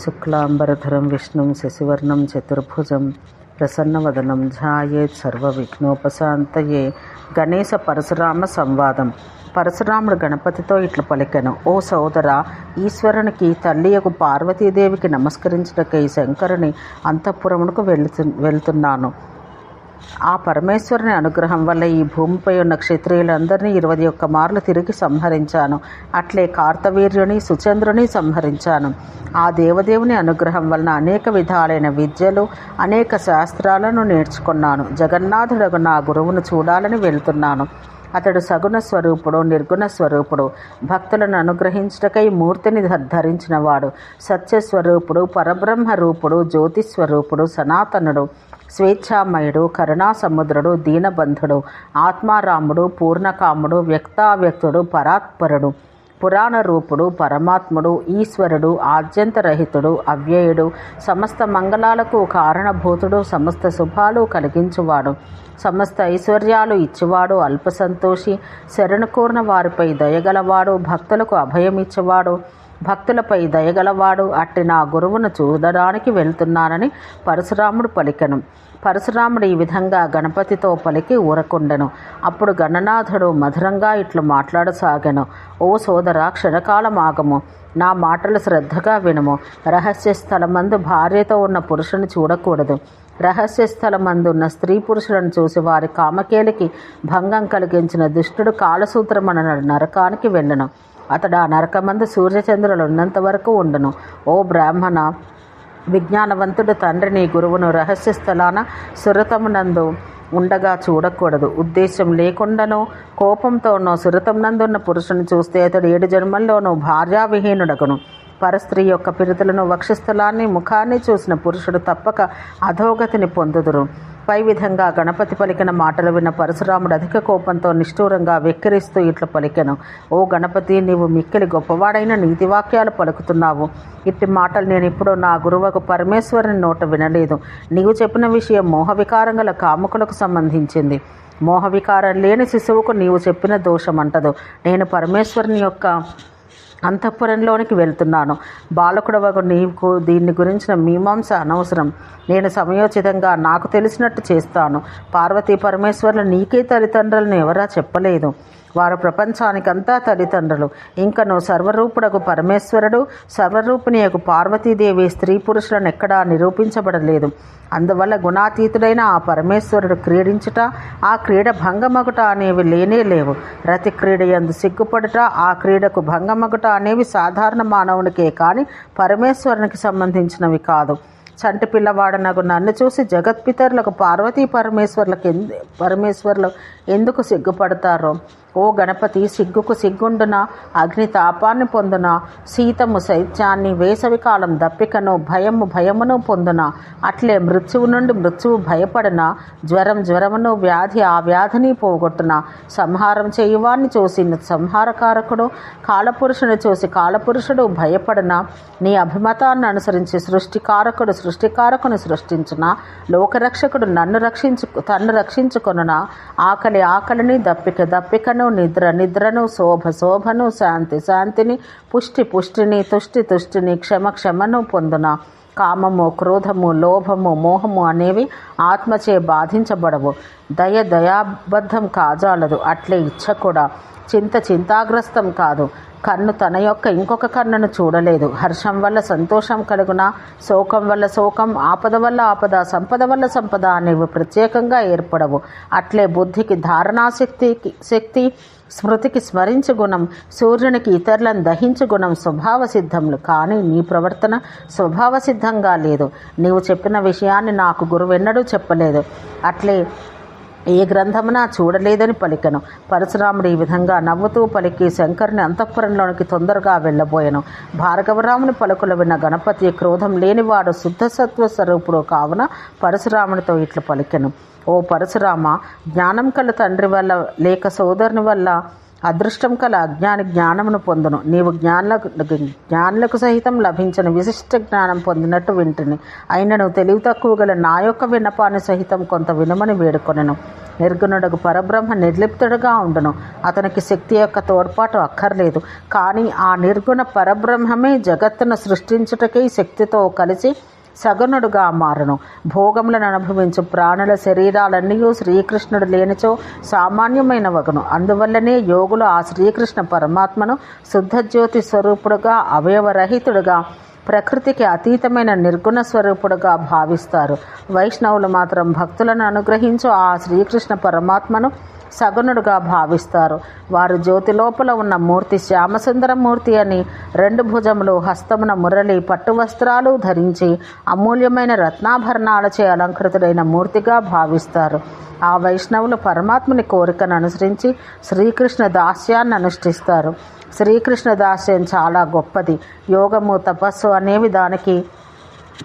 శుక్లాంబరధరం విష్ణుం శశివర్ణం చతుర్భుజం ప్రసన్నవదనం ధ్యాయేత్ సర్వవిఘ్నోపశాంతయే. గణేశ పరశురామ సంవాదం. పరశురాముడు గణపతితో ఇట్లు పలికెను: ఓ సోదరా, ఈశ్వరునికి తల్లియకు పార్వతీదేవికి నమస్కరించుటకై శంకరుని అంతఃపురమునకు వెళ్తున్నాను. ఆ పరమేశ్వరుని అనుగ్రహం వల్ల ఈ భూమిపై ఉన్న క్షత్రియులందరినీ 21 మార్లు తిరిగి సంహరించాను. అట్లే కార్తవీర్యుని, సుచంద్రుని సంహరించాను. ఆ దేవదేవుని అనుగ్రహం వలన అనేక విధాలైన విద్యలు, అనేక శాస్త్రాలను నేర్చుకున్నాను. జగన్నాథుడగు నా గురువును చూడాలని వెళ్తున్నాను. అతడు సగుణ స్వరూపుడు, నిర్గుణ స్వరూపుడు, భక్తులను అనుగ్రహించుటకై మూర్తిని ధరించినవాడు, సత్యస్వరూపుడు, పరబ్రహ్మ రూపుడు, జ్యోతిస్వరూపుడు, సనాతనుడు, స్వేచ్ఛామయుడు, కరుణాసముద్రుడు, దీనబంధుడు, ఆత్మారాముడు, పూర్ణకాముడు, వ్యక్తావ్యక్తుడు, పరాత్పరుడు, పురాణ రూపుడు, పరమాత్ముడు, ఈశ్వరుడు, ఆద్యంతరహితుడు, అవ్యయుడు, సమస్త మంగళాలకు కారణభూతుడు, సమస్త శుభాలు కలిగించువాడు, సమస్త ఐశ్వర్యాలు ఇచ్చేవాడు, అల్పసంతోషి, శరణు కోరిన వారిపై దయగలవాడు, భక్తులకు అభయమిచ్చేవాడు, భక్తులపై దయగలవాడు, అట్టి నా గురువును చూడడానికి వెళ్తున్నానని పరశురాముడు పలికెను. పరశురాముడు ఈ విధంగా గణపతితో పలికి ఊరకుండెను. అప్పుడు గణనాథుడు మధురంగా ఇట్లు మాట్లాడసాగెను: ఓ సోదరా, క్షణకాలమాగము, నా మాటలు శ్రద్ధగా వినుము. రహస్య స్థలమందు భార్యతో ఉన్న పురుషుని చూడకూడదు. రహస్య స్థలమందున్న స్త్రీ పురుషులను చూసి వారి కామకేలికి భంగం కలిగించిన దుష్టుడు కాలసూత్రమన నరకానికి వెళ్ళను. అతడు ఆ నరకమందు సూర్యచంద్రులు ఉన్నంత వరకు ఉండును. ఓ బ్రాహ్మణ, విజ్ఞానవంతుడు తండ్రిని గురువును రహస్య స్థలాన సురతమునందు ఉండగా చూడకూడదు. ఉద్దేశం లేకుండానో కోపంతోనో సురతమునందున్న పురుషుని చూస్తే అతడు 7 జన్మల్లోనూ భార్యావిహీనుడగును. పరస్త్రీ యొక్క పిరుతులను, వక్షస్థలాన్ని, ముఖాన్ని చూసిన పురుషుడు తప్పక అధోగతిని పొందుదురు. పై విధంగా గణపతి పలికిన మాటలు విన్న పరశురాముడు అధిక కోపంతో నిష్ఠూరంగా వెక్కిరిస్తూ ఇట్లు పలికెను: ఓ గణపతి, నీవు మిక్కిలి గొప్పవాడైన నీతివాక్యాలు పలుకుతున్నావు. ఇట్టి మాటలు నేను ఇప్పుడు నా గురువుకు పరమేశ్వరుని నోట వినలేదు. నీవు చెప్పిన విషయం మోహవికారం గల కాముకులకు సంబంధించింది. మోహవికారం లేని శిశువుకు నీవు చెప్పిన దోషం అంటదు. నేను పరమేశ్వరుని యొక్క అంతఃపురంలోనికి వెళ్తున్నాను. బాలకుడవగు నీకు దీన్ని గురించిన మీమాంస అనవసరం. నేను సమయోచితంగా నాకు తెలిసినట్టు చేస్తాను. పార్వతీ పరమేశ్వరులు నీకే తల్లిదండ్రులను ఎవరా చెప్పలేదు. వారు ప్రపంచానికంతా తల్లిదండ్రులు. ఇంకను సర్వరూపుడకు పరమేశ్వరుడు, సర్వరూపిణియకు పార్వతీదేవి స్త్రీ పురుషులను ఎక్కడా నిరూపించబడలేదు. అందువల్ల గుణాతీతుడైన ఆ పరమేశ్వరుడు క్రీడించుట, ఆ క్రీడ భంగమగుట అనేవి లేనే లేవు. రతి క్రీడ యందు సిగ్గుపడుట, ఆ క్రీడకు భంగమగుట అనేవి సాధారణ మానవునికే కానీ పరమేశ్వరునికి సంబంధించినవి కాదు. చంటి పిల్లవాడనగు నన్ను చూసి జగత్పితరులకు పార్వతీ పరమేశ్వరులు ఎందుకు సిగ్గుపడతారో? ఓ గణపతి, సిగ్గుకు సిగ్గుండునా, అగ్ని తాపాన్ని పొందునా, శీతము శైత్యాన్ని, వేసవికాలం దప్పికను, భయమును పొందునా, అట్లే మృత్యువు నుండి మృత్యువు భయపడునా, జ్వరమును, వ్యాధి ఆ వ్యాధిని పోగొట్టునా, సంహారం చేయువాన్ని చూసి సంహారకారకుడు, కాలపురుషుని చూసి కాలపురుషుడు భయపడునా, నీ అభిమతాన్ని అనుసరించి సృష్టికారకుని సృష్టించునా, లోకరక్షకుడు తన్ను రక్షించుకొనునా, ఆకలిని, దప్పికను, నిద్రను, శోభను, శాంతిని, పుష్టిని, తుష్టిని, క్షమను పొందునా. కామము, క్రోధము, లోభము, మోహము అనేవి ఆత్మచే బాధించబడవు. దయాబద్ధం కాజాలదు. అట్లే ఇచ్చ కూడా చింతాగ్రస్తం కాదు. కన్ను తన యొక్క ఇంకొక కన్నును చూడలేదు. హర్షం వల్ల సంతోషం కలుగునా, శోకం వల్ల శోకం, ఆపద వల్ల ఆపద, సంపద వల్ల సంపద అనేవి ప్రత్యేకంగా ఏర్పడవు. అట్లే బుద్ధికి ధారణాశక్తి, స్మృతికి స్మరించు గుణం, సూర్యునికి ఇతరులను దహించు గుణం స్వభావ సిద్ధములు. కానీ నీ ప్రవర్తన స్వభావ సిద్ధంగా లేదు. నీవు చెప్పిన విషయాన్ని నాకు గురువెన్నడూ చెప్పలేదు. అట్లే ఏ గ్రంథమునా చూడలేదని పలికెను. పరశురాముడు ఈ విధంగా నవ్వుతూ పలికి శంకరుని అంతఃపురంలోనికి తొందరగా వెళ్ళబోయెను. భార్గవరాముని పలుకులు విన్న గణపతి క్రోధం లేనివాడు, శుద్ధసత్వ స్వరూపుడు కావున పరశురామునితో ఇట్లు పలికెను: ఓ పరశురామ, జ్ఞానం కల తండ్రి వల్ల లేక సోదరుని వల్ల అదృష్టం కల అజ్ఞాని జ్ఞానమును పొందును. నీవు జ్ఞానులకు సహితం లభించిన విశిష్ట జ్ఞానం పొందినట్టు వింటిని. అయినను తెలివి తక్కువ గల నా యొక్క విన్నపాన్ని సహితం కొంత వినమని వేడుకొనెను. నిర్గుణుడకు పరబ్రహ్మ నిర్లిప్తుడుగా ఉండును. అతనికి శక్తి యొక్క తోడ్పాటు అక్కర్లేదు. కానీ ఆ నిర్గుణ పరబ్రహ్మమే జగత్తును సృష్టించుటకై శక్తితో కలిసి సగుణుడుగా మారును. భోగములను అనుభవించు ప్రాణుల శరీరాలన్నీ శ్రీకృష్ణుడు లేనిచో సామాన్యమైన వగును. అందువల్లనే యోగులు ఆ శ్రీకృష్ణ పరమాత్మను శుద్ధజ్యోతి స్వరూపుడుగా, అవయవరహితుడుగా, ప్రకృతికి అతీతమైన నిర్గుణ స్వరూపుడుగా భావిస్తారు. వైష్ణవులు మాత్రం భక్తులను అనుగ్రహించు ఆ శ్రీకృష్ణ పరమాత్మను సగుణుడుగా భావిస్తారు. వారు జ్యోతి లోపల ఉన్న మూర్తి శ్యామసుందరమూర్తి అని, 2 భుజములు, హస్తమున మురళి, పట్టు వస్త్రాలు ధరించి అమూల్యమైన రత్నాభరణాలచే అలంకృతుడైన మూర్తిగా భావిస్తారు. ఆ వైష్ణవులు పరమాత్మని కోరికను అనుసరించి శ్రీకృష్ణ దాస్యాన్ని అనుష్ఠిస్తారు. శ్రీకృష్ణ దాస్యం చాలా గొప్పది. యోగము, తపస్సు అనేవి దానికి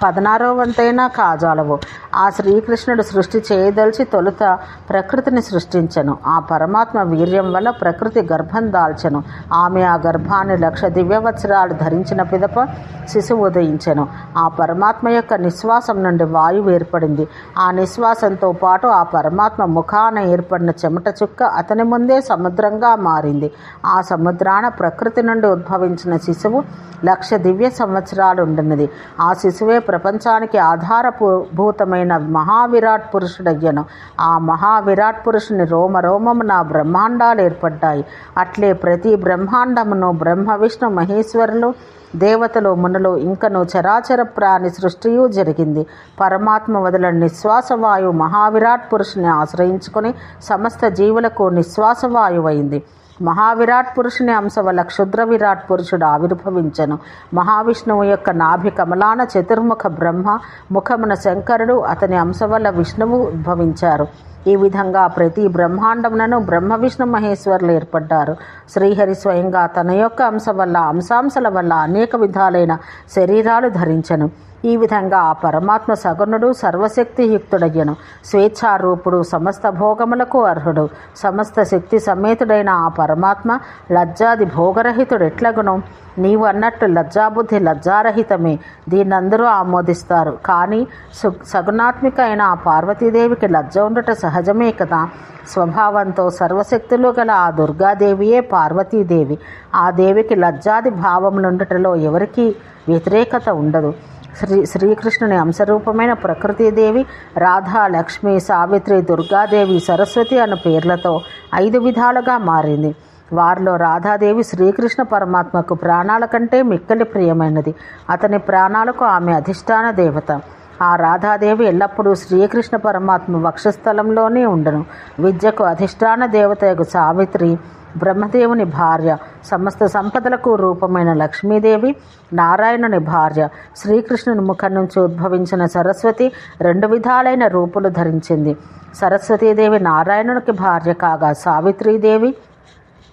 16వ వంతైనా కాజాలవు. ఆ శ్రీకృష్ణుడు సృష్టి చేయదలిచి తొలుత ప్రకృతిని సృష్టించెను. ఆ పరమాత్మ వీర్యం వల్ల ప్రకృతి గర్భం దాల్చెను. ఆమె ఆ గర్భాన్ని 1,00,000 దివ్యవత్సరాలు ధరించిన పిదప శిశువు ఉదయించెను. ఆ పరమాత్మ యొక్క నిశ్వాసం నుండి వాయువు ఏర్పడింది. ఆ నిశ్వాసంతో పాటు ఆ పరమాత్మ ముఖాన ఏర్పడిన చెమట చుక్క అతని ముందే సముద్రంగా మారింది. ఆ సముద్రాన ప్రకృతి నుండి ఉద్భవించిన శిశువు 1,00,000 దివ్య సంవత్సరాలు ఉండినది. ఆ శిశువే ప్రపంచానికి ఆధారభూతమైన మహావిరాట్ పురుషుడయ్యను. ఆ మహావిరాట్ పురుషుని రోమరోమమున బ్రహ్మాండాలు ఏర్పడ్డాయి. అట్లే ప్రతి బ్రహ్మాండమును బ్రహ్మ, విష్ణు, మహేశ్వరులు, దేవతలు, మునులు, ఇంకను చరాచర ప్రాణి సృష్టియు జరిగింది. పరమాత్మ వదలని నిశ్వాసవాయువు మహావిరాట్ పురుషుని ఆశ్రయించుకొని సమస్త జీవులకు నిశ్వాసవాయువైంది. మహావిరాట్ పురుషుని అంశ వల్ల క్షుద్ర విరాట్ పురుషుడు ఆవిర్భవించను. మహావిష్ణువు యొక్క నాభి కమలాన చతుర్ముఖ బ్రహ్మ, ముఖమున శంకరుడు, అతని అంశ వల్ల విష్ణువు ఉద్భవించారు. ఈ విధంగా ప్రతి బ్రహ్మాండమునను బ్రహ్మ, విష్ణు, మహేశ్వరులు ఏర్పడ్డారు. శ్రీహరి స్వయంగా తన యొక్క అంశ వల్ల, అంశాంశల వల్ల అనేక విధాలైన శరీరాలు ధరించను. ఈ విధంగా ఆ పరమాత్మ సగుణుడు, సర్వశక్తియుక్తుడయ్యను. స్వేచ్ఛారూపుడు, సమస్త భోగములకు అర్హుడు. సమస్త శక్తి సమేతుడైన ఆ పరమాత్మ లజ్జాది భోగరహితుడు ఎట్లగును? నీవు అన్నట్టు లజ్జాబుద్ధి లజ్జారహితమే. దీన్నందరూ ఆమోదిస్తారు. కానీ సగుణాత్మిక అయిన ఆ పార్వతీదేవికి లజ్జ ఉండట సహజమే కదా. స్వభావంతో సర్వశక్తులు గల ఆ దుర్గాదేవియే పార్వతీదేవి. ఆ దేవికి లజ్జాది భావములుండటంలో ఎవరికీ వ్యతిరేకత ఉండదు. శ్రీకృష్ణుని అంశరూపమైన ప్రకృతిదేవి రాధా, లక్ష్మి, సావిత్రి, దుర్గాదేవి, సరస్వతి అను పేర్లతో 5 విధాలుగా మారింది. వారిలో రాధాదేవి శ్రీకృష్ణ పరమాత్మకు ప్రాణాల కంటే మిక్కిలి ప్రియమైనది. అతని ప్రాణాలకు ఆమె అధిష్టాన దేవత. ఆ రాధాదేవి ఎల్లప్పుడూ శ్రీకృష్ణ పరమాత్మ వక్షస్థలంలోనే ఉండను. విద్యకు అధిష్టాన దేవతకు సావిత్రి బ్రహ్మదేవుని భార్య, సమస్త సంపదలకు రూపమైన లక్ష్మీదేవి నారాయణుని భార్య. శ్రీకృష్ణుని ముఖం నుంచి ఉద్భవించిన సరస్వతి 2 విధాలైన రూపులు ధరించింది. సరస్వతీదేవి నారాయణునికి భార్య కాగా, సావిత్రీదేవి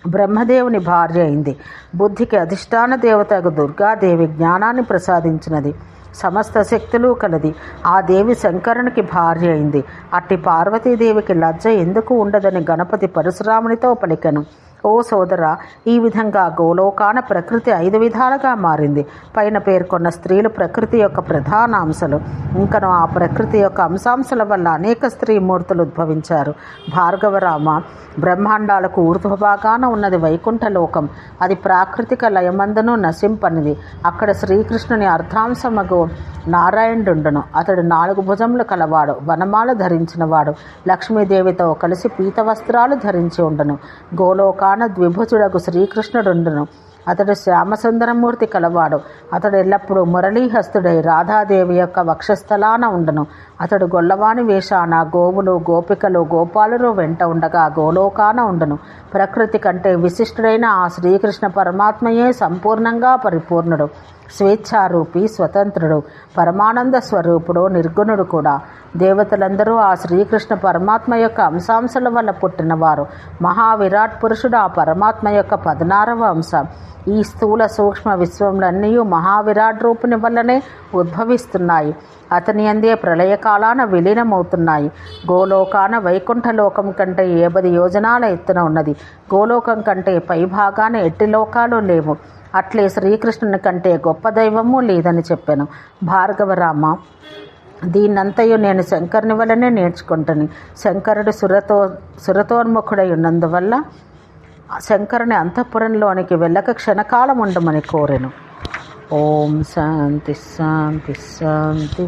బ్రహ్మదేవుని భార్య అయింది. బుద్ధికి అధిష్టాన దేవతకు దుర్గాదేవి జ్ఞానాన్ని ప్రసాదించినది. సమస్త శక్తులు కలది. ఆ దేవి శంకరునికి భార్య అయింది. అట్టి పార్వతీదేవికి లజ్జ ఎందుకు ఉండదని గణపతి పరశురామునితో పలికెను. ఓ సోదరా, ఈ విధంగా గోలోకాన ప్రకృతి 5 విధాలుగా మారింది. పైన పేర్కొన్న స్త్రీలు ప్రకృతి యొక్క ప్రధాన అంశాలు. ఇంకను ఆ ప్రకృతి యొక్క అంశాంశాల వల్ల అనేక స్త్రీ మూర్తులు ఉద్భవించారు. భార్గవరామ, బ్రహ్మాండాలకు ఊర్ధ్వభాగాన ఉన్నది వైకుంఠలోకం. అది ప్రాకృతిక లయమందును నశింపనిది. అక్కడ శ్రీకృష్ణుని అర్ధాంశమగు నారాయణుడుండును. అతడు 4 భుజములు కలవాడు, వనమాల ధరించినవాడు, లక్ష్మీదేవితో కలిసి పీత వస్త్రాలు ధరించి ఉండును. గోలోకాన ద్విభుజుడగు శ్రీకృష్ణుడుండును. అతడు శ్యామసుందరమూర్తి కలవాడు. అతడు ఎల్లప్పుడూ మురళీహస్తుడై రాధాదేవి యొక్క వక్షస్థలాన ఉండును. అతడు గొల్లవాని వేషాన గోవులు, గోపికలు, గోపాలురు వెంట ఉండగా గోలోకాన ఉండును. ప్రకృతి కంటే విశిష్టుడైన ఆ శ్రీకృష్ణ పరమాత్మయే సంపూర్ణంగా పరిపూర్ణుడు, స్వేచ్ఛారూపి, స్వతంత్రుడు, పరమానంద స్వరూపుడు, నిర్గుణుడు కూడా. దేవతలందరూ ఆ శ్రీకృష్ణ పరమాత్మ యొక్క అంశాంశాల వల్ల పుట్టినవారు. మహావిరాట్ పురుషుడు ఆ పరమాత్మ యొక్క 16వ అంశ. ఈ స్థూల సూక్ష్మ విశ్వములన్నీ మహావిరాట్ రూపుని వల్లనే ఉద్భవిస్తున్నాయి. అతని అందే ప్రళయకాలాన విలీనమవుతున్నాయి. గోలోకాన వైకుంఠలోకం కంటే 50 యోజనాల ఎత్తున ఉన్నది. గోలోకం కంటే పైభాగాన ఎట్టి లోకాలు లేవు. అట్లే శ్రీకృష్ణుని కంటే గొప్ప దైవము లేదని చెప్పాను. భార్గవరామ, దీన్నంతయు నేను శంకరుని వలనే నేర్చుకుంటాను. శంకరుడు సురతోన్ముఖుడై ఉన్నందువల్ల శంకరుని అంతఃపురంలోనికి వెళ్ళక క్షణకాలం ఉండమని కోరెను. ఓం శాంతి శాంతి శాంతి.